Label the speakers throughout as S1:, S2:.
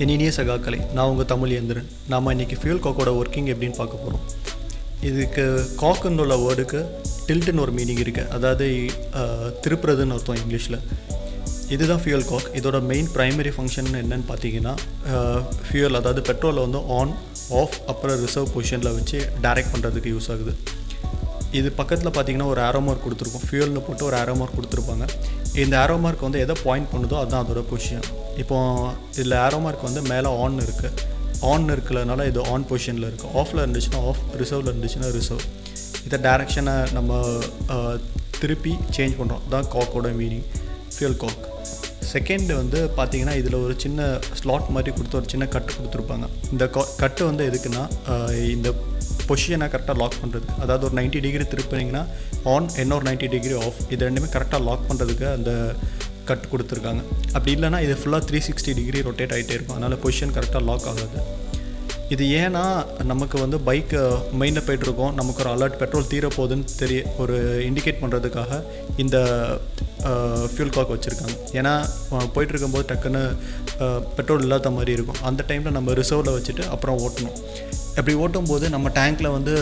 S1: என் இனிய சகாக்களை, நான் உங்கள் தமிழ் இயந்திரன். நாம் இன்றைக்கி ஃபியூல் காக்கோட ஒர்க்கிங் எப்படின்னு பார்க்க போகிறோம். இதுக்கு காக்குன்னு உள்ள வேர்டுக்கு டில்ட்டுன்னு ஒரு மீனிங் இருக்குது. அதாவது திருப்புறதுன்னு அர்த்தம் இங்கிலீஷில். இதுதான் ஃபியூல் காக். இதோட மெயின் ப்ரைமரி ஃபங்க்ஷன் என்னென்னு பார்த்தீங்கன்னா, ஃபியூல் அதாவது பெட்ரோலை வந்து ஆன் ஆஃப் அப்புறம் ரிசர்வ் பொசிஷனில் வச்சு டைரக்ட் பண்ணுறதுக்கு யூஸ் ஆகுது. இது பக்கத்தில் பார்த்தீங்கன்னா ஒரு ஆரோ மார்க் கொடுத்துருக்கோம். ஃபியூல்னு போட்டு ஒரு ஆரோ மார்க் கொடுத்துருப்பாங்க. இந்த ஆரோ மார்க் வந்து எதை பாயிண்ட் பண்ணுதோ அதுதான் அதோட பொசிஷன். இப்போது இதில் ஆரோ மார்க் வந்து மேலே ஆன் இருக்குது. ஆன் இருக்கிறதுனால இது ஆன் பொசிஷனில் இருக்குது. ஆஃபில் இருந்துச்சுன்னா ஆஃப், ரிசர்வில் இருந்துச்சுன்னா ரிசர்வ். இதை டைரெக்ஷனை நம்ம திருப்பி சேஞ்ச் பண்ணுறோம். அதுதான் காக்கோட மீனிங், ஃபியூல் காக். செகண்ட் வந்து பார்த்திங்கன்னா இதில் ஒரு சின்ன ஸ்லாட் மாதிரி கொடுத்து ஒரு சின்ன கட்டு கொடுத்துருப்பாங்க. இந்த கட்டு வந்து எதுக்குன்னா இந்த பொசிஷனை கரெக்டாக லாக் பண்ணுறதுக்கு. அதாவது ஒரு 90 டிகிரி திருப்பினீங்கன்னா ஆன், இன்னொரு 90 டிகிரி ஆஃப், இது ரெண்டுமே கரெக்டாக லாக் பண்ணுறதுக்கு அந்த கட் கொடுத்துருக்காங்க. அப்படி இல்லைனா இது ஃபுல்லாக 360 டிகிரி ரொட்டேட் ஆகிட்டே இருக்கும். அதனால் பொசிஷன் கரெக்டாக லாக் ஆகாது. இது ஏன்னா நமக்கு வந்து பைக்கு மெயினில் போய்ட்டுருக்கோம், நமக்கு ஒரு அலர்ட் பெட்ரோல் தீரப்போகுதுன்னு ஒரு இண்டிகேட் பண்ணுறதுக்காக இந்த ஃபியூல் காக் வச்சுருக்காங்க. ஏன்னா போயிட்டுருக்கும்போது டக்குன்னு பெட்ரோல் இல்லாத மாதிரி இருக்கும். அந்த டைமில் நம்ம ரிசர்வில் வச்சுட்டு அப்புறம் ஓட்டணும். அப்படி ஓட்டும்போது நம்ம டேங்க்கில் வந்து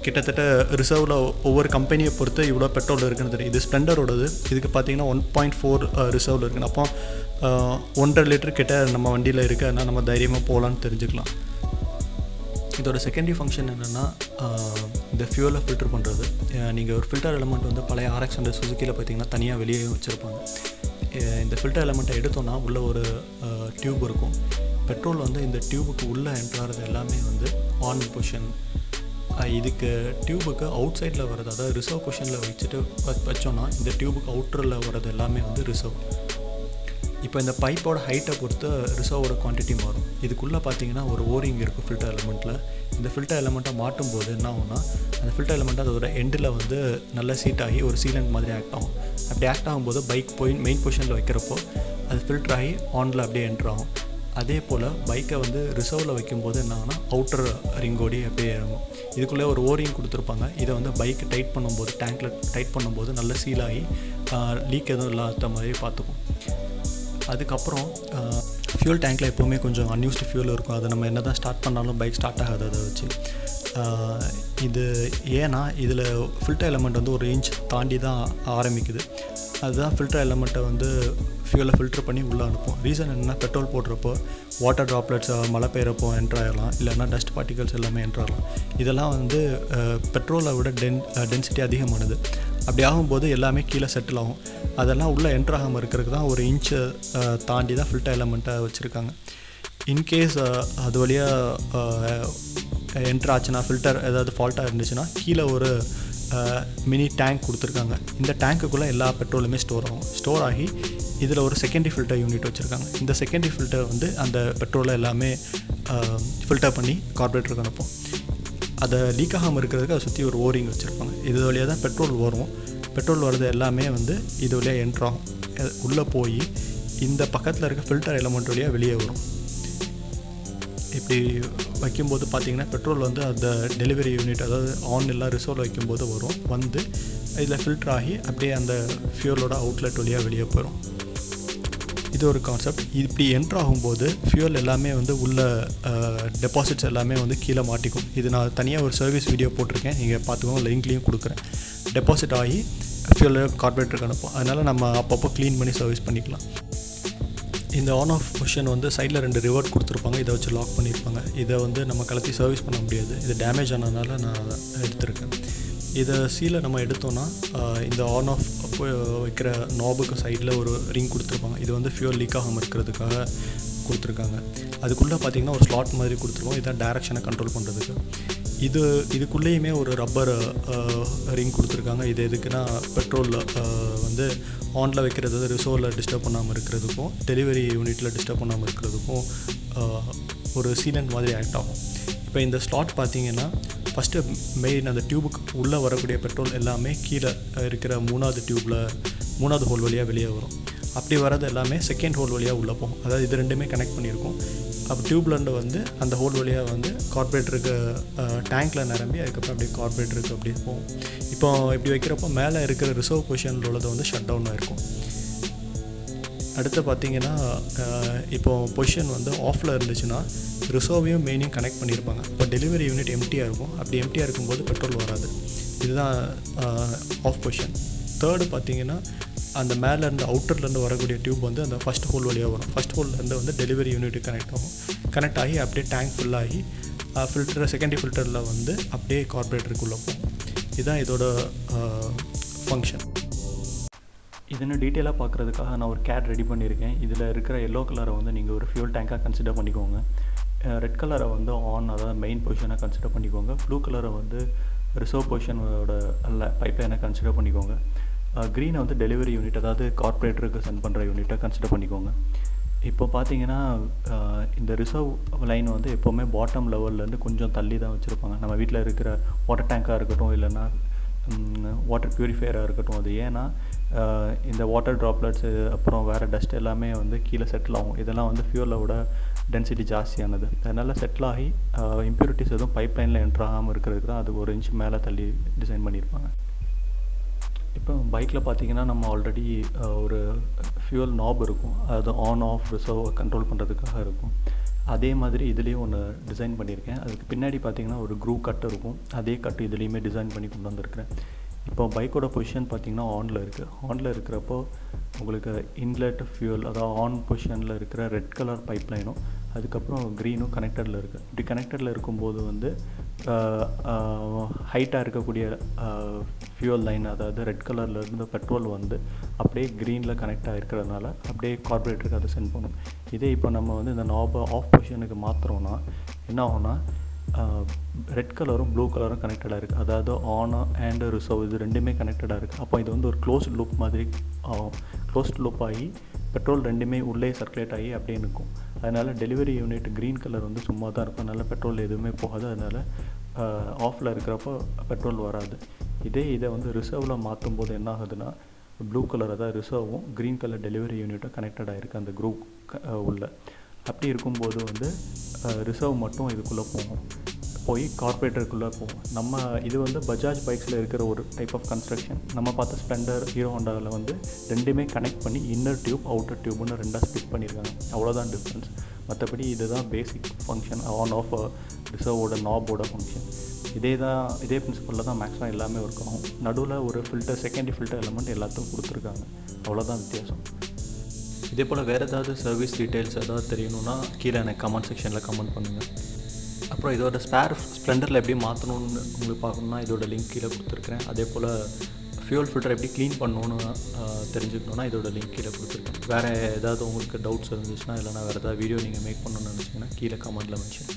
S1: கிட்டத்தட்ட ரிசர்வில் ஒவ்வொரு கம்பெனியை பொறுத்து இவ்வளோ பெட்ரோல் இருக்குன்னு தெரியும். இது ஸ்ப்ளெண்டரோடது. இதுக்கு பார்த்தீங்கன்னா 1.4 ரிசர்வில் இருக்குன்னு. அப்போ 1.5 லிட்டர் கிட்ட நம்ம வண்டியில் இருக்குது. அதனால் நம்ம தைரியமாக போகலான்னு தெரிஞ்சுக்கலாம். இதோட செகண்டரி ஃபங்க்ஷன் என்னென்னா இந்த ஃபியூலை ஃபில்டர் பண்ணுறது. நீங்கள் ஒரு ஃபில்டர் எலமெண்ட் வந்து பழைய RX 100 சுசுக்கியில் பார்த்தீங்கன்னா தனியாக வெளியே வச்சுருப்பாங்க. இந்த ஃபில்டர் எலமெண்ட்டை எடுத்தோன்னா உள்ளே ஒரு டியூப் இருக்கும். பெட்ரோல் வந்து இந்த டியூபுக்கு உள்ளே என்ட்ராகிறது எல்லாமே வந்து ஆன் பொசிஷன். இதுக்கு டியூபுக்கு அவுட் சைடில் வர்றது, அதாவது ரிசர்வ் பொசிஷனில் வச்சுட்டு வச்சோன்னா இந்த டியூபுக்கு அவுட்டரில் வர்றது எல்லாமே வந்து ரிசர்வ். இப்போ இந்த பைப்போட ஹைட்டை பொறுத்து ரிசர்வோட குவான்டிட்டி மாறும். இதுக்குள்ளே பார்த்தீங்கன்னா ஒரு ஓரிங் இருக்கும் ஃபில்டர் எலமெண்ட்டில். இந்த ஃபில்டர் எலமெண்ட்டை மாட்டும் போது என்ன ஆகும்னா, அந்த ஃபில்டர் எலமெண்ட் அதோட எண்டில் வந்து நல்லா சீட் ஆகி ஒரு சீலண்ட் மாதிரி ஆக்ட் ஆகும். அப்படி ஆக்ட் ஆகும்போது பைக் போய் மெயின் பொசிஷனில் வைக்கிறப்போ அது ஃபில்டர் ஆகி ஆனில் அப்படியே என்ட்ரு ஆகும். அதே போல் பைக்கை வந்து ரிசர்வில் வைக்கும்போது என்ன ஆகுனா அவுட்டர் ரிங்கோடி அப்படியே இறங்கும். இதுக்குள்ளே ஒரு ஓரிங் கொடுத்துருப்பாங்க. இதை வந்து பைக்கை டைட் பண்ணும்போது, டேங்க்கில் டைட் பண்ணும்போது நல்லா சீலாகி லீக் எதுவும் இல்லாத மாதிரி பார்த்துக்கும். அதுக்கப்புறம் ஃபியூல் டேங்க்கில் எப்போவுமே கொஞ்சம் அன்யூஸ்டு ஃபியூல் இருக்கும். அதை நம்ம என்ன தான் ஸ்டார்ட் பண்ணாலும் பைக் ஸ்டார்ட் ஆகாது அதை வச்சு. இது ஏன்னா இதில் ஃபில்டர் எலமெண்ட் வந்து 1 இன்ச் தாண்டி தான் ஆரம்பிக்குது. அதுதான் ஃபில்டர் எலமெண்ட்டை வந்து ஃபியூலை ஃபில்டர் பண்ணி உள்ளே அனுப்பும். ரீசன் என்னென்னா, பெட்ரோல் போடுறப்போ வாட்டர் ட்ராப்லெட்ஸ் மழை பெய்கிறப்போ என்ட்ராயிடலாம், இல்லைன்னா டஸ்ட் பார்ட்டிகல்ஸ் எல்லாமே என்ட்ராகலாம். இதெல்லாம் வந்து பெட்ரோலை விட டென்சிட்டி அதிகமானது. அப்படி ஆகும்போது எல்லாமே கீழே செட்டில் ஆகும். அதெல்லாம் உள்ளே என்ட்ராகாமல் இருக்கிறதுக்கு தான் 1 இன்ச்சு தாண்டி தான் ஃபில்டர் எலமெண்ட்டை வச்சுருக்காங்க. இன்கேஸ் அது வழியாக என்ட்ரு ஆச்சுன்னா, ஃபில்டர் ஏதாவது ஃபால்ட்டாக இருந்துச்சுன்னா கீழே ஒரு மினி டேங்க் கொடுத்துருக்காங்க. இந்த டேங்க்குள்ளே எல்லா பெட்ரோலுமே ஸ்டோர் ஆகி இதில் ஒரு செகண்டரி ஃபில்டர் யூனிட் வச்சுருக்காங்க. இந்த செகண்டரி ஃபில்டர் வந்து அந்த பெட்ரோலை எல்லாமே ஃபில்டர் பண்ணி கார்பரேட்டருக்கு அனுப்போம். அதை லீக் ஆகாமல் இருக்கிறதுக்கு அதை சுற்றி ஒரு ஓரிங் வச்சுருப்பாங்க. இது வழியாக தான் பெட்ரோல் வரும். பெட்ரோல் வர்றது எல்லாமே வந்து இது வழியாக என்ட்ராகும். உள்ளே போய் இந்த பக்கத்தில் இருக்க ஃபில்டர் எலமெண்ட் வழியாக வெளியே வரும். இப்படி வைக்கும்போது பார்த்திங்கன்னா பெட்ரோல் வந்து அந்த டெலிவரி யூனிட், அதாவது ஆன் இல்லை ரிசர்வில் வைக்கும்போது வரும். வந்து இதில் ஃபில்டர் ஆகி அப்படியே அந்த ஃபியூலோட அவுட்லெட் வழியாக வெளியே போயிடும். இது ஒரு கான்செப்ட். இப்படி என்ட்ரு ஆகும்போது ஃபியூல் எல்லாமே வந்து உள்ள டெபாசிட்ஸ் எல்லாமே வந்து கீழே மாட்டிக்கும். இது நான் தனியாக ஒரு சர்வீஸ் வீடியோ போட்டிருக்கேன், நீங்கள் பார்த்துக்கோங்க, லிங்க்லேயும் கொடுக்குறேன். டெபாசிட் ஆகி ஃபியூல் கார்பரேட்டருக்கு அனுப்போம். அதனால் நம்ம அப்பப்போ க்ளீன் பண்ணி சர்வீஸ் பண்ணிக்கலாம். இந்த ஆன் ஆஃப் பொசிஷன் வந்து சைடில் 2 ரிவர்ட் கொடுத்துருப்பாங்க. இதை வச்சு லாக் பண்ணியிருப்பாங்க. இதை வந்து நம்ம கலத்தி சர்வீஸ் பண்ண முடியாது. இது டேமேஜ் ஆனதுனால நான் எடுத்திருக்கேன். இதை சீலை நம்ம எடுத்தோன்னா இந்த ஆன் ஆஃப் வைக்கிற நாபுக்கு சைடில் ஒரு ரிங் கொடுத்துருப்பாங்க. இது வந்து ஃபியூல் லீக் ஆகாமல் இருக்கிறதுக்காக கொடுத்துருக்காங்க. அதுக்குள்ளே பார்த்திங்கன்னா ஒரு ஸ்லாட் மாதிரி கொடுத்துருவோம். இதான் டைரக்ஷனை கண்ட்ரோல் பண்ணுறதுக்கு. இதுக்குள்ளேயுமே ஒரு ரப்பர் ரிங் கொடுத்துருக்காங்க. இது எதுக்குன்னா பெட்ரோல் வந்து ஆனில் வைக்கிறது, ரிசர்வில் டிஸ்டர்ப் பண்ணாமல் இருக்கிறதுக்கும் டெலிவரி யூனிட்டில் டிஸ்டர்ப் பண்ணாமல் இருக்கிறதுக்கும் ஒரு சீலண்ட் மாதிரி ஆக்ட் ஆகும். இப்போ இந்த ஸ்லாட் பார்த்திங்கன்னா ஃபஸ்ட்டு மெயின் அந்த டியூபுக்கு உள்ளே வரக்கூடிய பெட்ரோல் எல்லாமே கீழே இருக்கிற 3வது ஹோல் வழியாக வெளியே வரும். அப்படி வர்றது எல்லாமே செகண்ட் ஹோல் வழியாக உள்ளே போகும். அதாவது இது ரெண்டுமே கனெக்ட் பண்ணியிருக்கும். அப்போ டியூப்லேருந்து வந்து அந்த ஹோல் வழியாக வந்து கார்பரேட்டருக்கு டேங்க்கில் நிரம்பி அதுக்கப்புறம் அப்படியே கார்பரேட்டருக்கு அப்படியே போகும். இப்போ இப்படி வைக்கிறப்போ மேலே இருக்கிற ரிசர்வ் பொசிஷனில் உள்ளதை வந்து ஷட் டவுன் ஆகிருக்கும். அடுத்து பார்த்தீங்கன்னா இப்போ பொசிஷன் வந்து ஆஃபில் இருந்துச்சுன்னா ரிசர்வையும் மெயினையும் கனெக்ட் பண்ணியிருப்பாங்க. இப்போ டெலிவரி யூனிட் எம்டியாக இருக்கும். அப்படி எம்டியாக இருக்கும்போது பெட்ரோல் வராது. இதுதான் ஆஃப் பொசிஷன். தேர்டு பார்த்தீங்கன்னா அந்த மேலேருந்து அவுட்டர்லேருந்து வரக்கூடிய டியூப் வந்து அந்த ஃபஸ்ட் ஹோல் வழியாக வரும். ஃபஸ்ட் ஹோல்லேருந்து வந்து டெலிவரி யூனிட்டுக்கு கனெக்ட் ஆகும். கனெக்ட் ஆகி அப்படியே டேங்க் ஃபுல்லாகி ஃபில்டர் செகண்டரி ஃபில்டரில் வந்து அப்படியே கார்பரேட்டருக்குள்ளே போகும். இதுதான் இதோட ஃபங்க்ஷன்.
S2: இதனை டீட்டெயிலாக பார்க்குறதுக்காக நான் ஒரு கேட் ரெடி பண்ணியிருக்கேன். இதில் இருக்கிற எல்லோ கலரை வந்து நீங்கள் ஒரு ஃபியூல் டேங்காக கன்சிடர் பண்ணிக்கோங்க. ரெட் கலரை வந்து ஆன், அதாவது மெயின் பொசிஷனாக கன்சிடர் பண்ணிக்கோங்க. ப்ளூ கலரை வந்து ரிசர்வ் பொசிஷனோட பைப்லைனை கன்சிடர் பண்ணிக்கோங்க. க்ரீனை வந்து டெலிவரி யூனிட், அதாவது கார்பரேட்டருக்கு சென்ட் பண்ணுற யூனிட்டை கன்சிடர் பண்ணிக்கோங்க. இப்போ பார்த்தீங்கன்னா இந்த ரிசர்வ் லைன் வந்து எப்போவுமே பாட்டம் லெவல்லேருந்து கொஞ்சம் தள்ளி தான் வச்சுருப்பாங்க. நம்ம வீட்டில் இருக்கிற வாட்டர் டேங்காக இருக்கட்டும், இல்லைன்னா வாட்டர் ப்யூரிஃபையராக இருக்கட்டும். அது ஏன்னா இந்த வாட்டர் ட்ராப்லெட்ஸு அப்புறம் வேறு டஸ்ட் எல்லாமே வந்து கீழே செட்டில் ஆகும். இதெல்லாம் வந்து ஃபியூலோட டென்சிட்டி ஜாஸ்தியானது. அதனால் செட்டில் ஆகி இம்ப்யூரிட்டிஸ் எதுவும் பைப் லைனில் என்ட்ராகாமல் இருக்கிறதுக்கு தான் அது ஒரு இன்ச் மேலே தள்ளி டிசைன் பண்ணியிருப்பாங்க. இப்போ பைக்கில் பார்த்தீங்கன்னா நம்ம ஆல்ரெடி ஒரு ஃபியூல் நாப் இருக்கும். அது ஆன் ஆஃப் ரிசர்வ் கண்ட்ரோல் பண்ணுறதுக்காக இருக்கும். அதே மாதிரி இதுலேயும் ஒன்று டிசைன் பண்ணியிருக்கேன். அதுக்கு பின்னாடி பார்த்தீங்கன்னா ஒரு க்ரூ கட் இருக்கும். அதே கட்டு இதுலேயுமே டிசைன் பண்ணி கொண்டு வந்திருக்கிறேன். இப்போ பைக்கோட பொசிஷன் பார்த்தீங்கன்னா ஆனில் இருக்குது. ஆனில் இருக்கிறப்போ உங்களுக்கு இன்லெட் ஃபியூல், அதாவது ஆன் பொசிஷனில் இருக்கிற ரெட் கலர் பைப் லைனும் அதுக்கப்புறம் க்ரீனும் கனெக்டடில் இருக்குது. இப்படி கனெக்டடில் இருக்கும்போது வந்து ஹைட்டாக இருக்கக்கூடிய ஃபியூல் லைன், அதாவது ரெட் கலரில் இருந்த பெட்ரோல் வந்து அப்படியே க்ரீனில் கனெக்ட் ஆகிருக்கிறதுனால அப்படியே கார்பரேட்டருக்கு அதை சென்ட் பண்ணும். இதே இப்போ நம்ம வந்து இந்த நாபை ஆஃப் பொசிஷனுக்கு மாற்றுறோன்னா என்ன ஆகும்னா ரெட் கலரும் ப்ளூ கலரும் கனெக்டடாக இருக்குது. அதாவது ஆன் அண்ட் ரிசர்வ் இது ரெண்டுமே கனெக்டடாக இருக்குது. அப்போ இது வந்து ஒரு க்ளோஸ்ட் லூப் மாதிரி க்ளோஸ்ட் லூப் ஆகி பெட்ரோல் ரெண்டுமே உள்ளே சர்க்குலேட் ஆகி அப்படியே நிற்கும். அதனால் டெலிவரி யூனிட் க்ரீன் கலர் வந்து சும்மா தான் இருக்கும். அதனால் பெட்ரோல் எதுவுமே போகாது. அதனால் ஆஃபில் இருக்கிறப்போ பெட்ரோல் வராது. இதை வந்து ரிசர்வில் மாற்றும் போது என்ன ஆகுதுன்னா ப்ளூ கலர், அதாவது ரிசர்வும் க்ரீன் கலர் டெலிவரி யூனிட்டும் கனெக்டட் ஆகிருக்கு அந்த குரூப் உள்ள. அப்படி இருக்கும்போது வந்து ரிசர்வ் மட்டும் இதுக்குள்ளே போய் கார்பரேட்டருக்குள்ளே போகும். நம்ம இது வந்து பஜாஜ் பைக்ஸில் இருக்கிற ஒரு டைப் ஆஃப் கன்ஸ்ட்ரக்ஷன். நம்ம பார்த்த ஸ்ப்ளெண்டர், ஹீரோ ஹோண்டாவில் வந்து ரெண்டுமே கனெக்ட் பண்ணி இன்னர் டியூப் அவுட்டர் டியூப்னு ரெண்டாக ஸ்ப்ளிட் பண்ணியிருக்காங்க. அவ்வளோதான் டிஃப்ரென்ஸ். மற்றபடி இதுதான் பேசிக் ஃபங்க்ஷன் ஆன் ஆஃப் ரிசர்வோட நாபோட ஃபங்க்ஷன். இதே பிரின்சிபலில் தான் மேக்ஸிமம் எல்லாமே ஒர்க் ஆகும். நடுவில் ஒரு ஃபில்டர், செகண்டரி ஃபில்டர் எலமெண்ட் எல்லாத்துக்கும் கொடுத்துருக்காங்க. அவ்வளோதான் வித்தியாசம். இதே போல் வேறு ஏதாவது சர்வீஸ் டீட்டெயில்ஸ் ஏதாவது தெரியணுன்னா கீழே எனக்கு கமெண்ட் செக்ஷனில் கமெண்ட் பண்ணுங்கள். அப்புறம் இதோட ஸ்ப்ளெண்டரில் எப்படி மாற்றணுன்னு உங்களுக்கு பார்க்கணுன்னா இதோட லிங்க் கீழே கொடுத்துருக்குறேன். அதே போல் ஃபியூல் ஃபில்டர் எப்படி க்ளீன் பண்ணணுன்னு தெரிஞ்சுக்கணுன்னா இதோட லிங்க் கீழே கொடுத்துருக்கேன். வேறு ஏதாவது உங்களுக்கு டவுட்ஸ் இருந்துச்சுன்னா, இல்லைனா வேறு ஏதாவது வீடியோ நீங்கள் மேக் பண்ணணுன்னு நினச்சிங்கன்னா கீழே கமெண்ட்டில் மென்ஷன்